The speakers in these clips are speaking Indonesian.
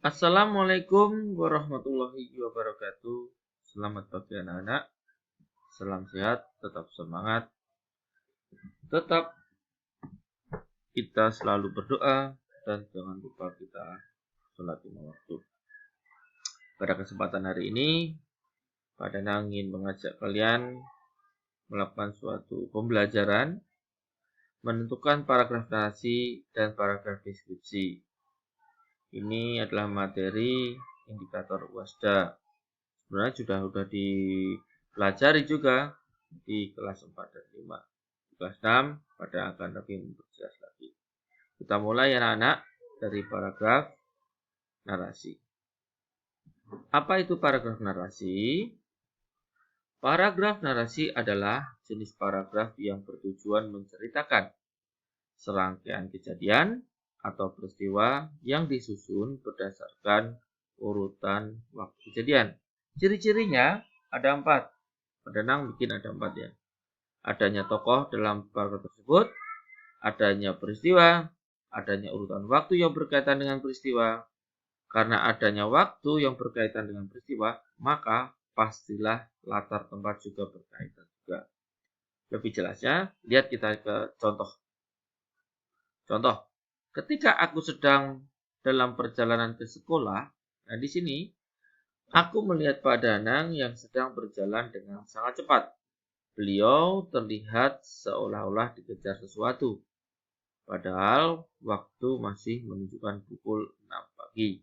Assalamualaikum warahmatullahi wabarakatuh. Selamat pagi anak-anak. Salam sehat, tetap semangat. Tetap kita selalu berdoa dan jangan lupa kita sholat lima waktu. Pada kesempatan hari ini, Pak Danang ingin mengajak kalian melakukan suatu pembelajaran menentukan paragraf narasi dan paragraf deskripsi. Ini adalah materi indikator UASDA. Sebenarnya sudah dipelajari juga di kelas 4 dan 5. Di kelas 6 pada akan lebih memperjelas lagi. Kita mulai anak-anak dari paragraf narasi. Apa itu paragraf narasi? Paragraf narasi adalah jenis paragraf yang bertujuan menceritakan serangkaian kejadian atau peristiwa yang disusun berdasarkan urutan waktu kejadian. Ciri-cirinya ada 4. Pak Danang bikin ada 4 ya. Adanya tokoh dalam paragraf tersebut, adanya peristiwa, adanya urutan waktu yang berkaitan dengan peristiwa. Karena adanya waktu yang berkaitan dengan peristiwa, maka pastilah latar tempat juga berkaitan juga. Lebih jelasnya, lihat kita ke contoh. Contoh, ketika aku sedang dalam perjalanan ke sekolah, nah di sini aku melihat Pak Danang yang sedang berjalan dengan sangat cepat. Beliau terlihat seolah-olah dikejar sesuatu, padahal waktu masih menunjukkan pukul 6 pagi.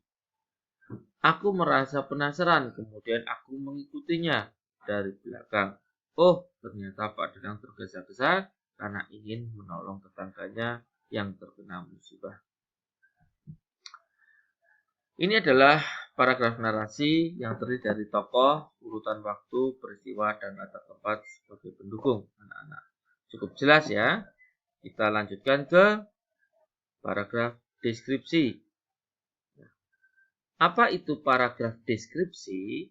Aku merasa penasaran, kemudian aku mengikutinya dari belakang. Oh, ternyata Pak Danang tergesa-gesa karena ingin menolong tetangganya yang terkena musibah. Ini adalah paragraf narasi yang terdiri dari tokoh, urutan waktu, peristiwa, dan latar tempat sebagai pendukung anak-anak. Cukup jelas ya. Kita lanjutkan ke paragraf deskripsi. Apa itu paragraf deskripsi?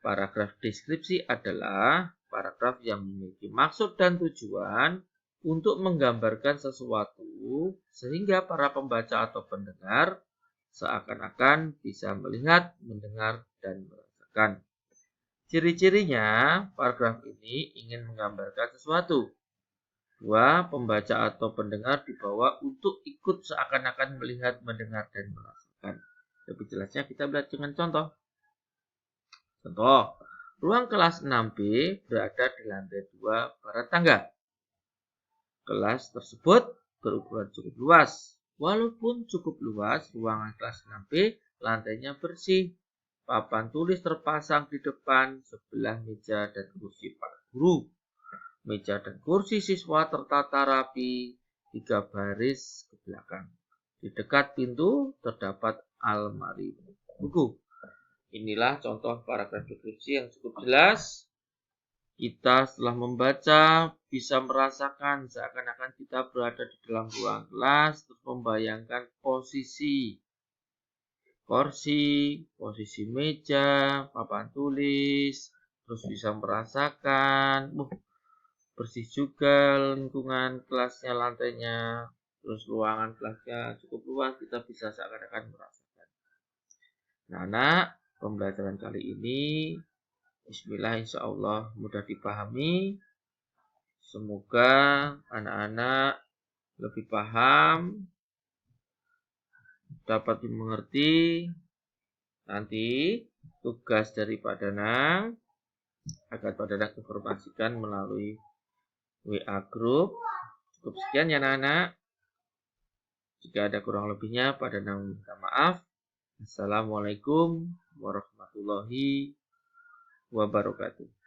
Paragraf deskripsi adalah paragraf yang memiliki maksud dan tujuan untuk menggambarkan sesuatu sehingga para pembaca atau pendengar seakan-akan bisa melihat, mendengar, dan merasakan. Ciri-cirinya, paragraf ini ingin menggambarkan sesuatu. 2. Pembaca atau pendengar dibawa untuk ikut seakan-akan melihat, mendengar, dan merasakan. Lebih jelasnya kita lihat dengan contoh. Contoh, ruang kelas 6B berada di lantai 2 barat tangga. Kelas tersebut berukuran cukup luas. Walaupun cukup luas, ruangan kelas 6B lantainya bersih. Papan tulis terpasang di depan sebelah meja dan kursi para guru. Meja dan kursi siswa tertata rapi 3 baris ke belakang. Di dekat pintu terdapat almari buku. Inilah contoh paragraf deskripsi yang cukup jelas. Kita setelah membaca bisa merasakan seakan-akan kita berada di dalam ruang kelas, terus membayangkan posisi kursi, posisi meja, papan tulis, terus bisa merasakan, bersih juga lingkungan kelasnya, lantainya, terus ruangan kelasnya cukup luas, kita bisa seakan-akan merasakan. Nah, anak, pembelajaran kali ini bismillah insya Allah mudah dipahami. Semoga anak-anak lebih paham, dapat dimengerti. Nanti tugas dari Pak Danang akan Pak Danang informasikan melalui WA Group. Cukup sekian ya anak-anak. Jika ada kurang lebihnya, Pak Danang minta maaf. Assalamualaikum warahmatullahi wabarakatuh.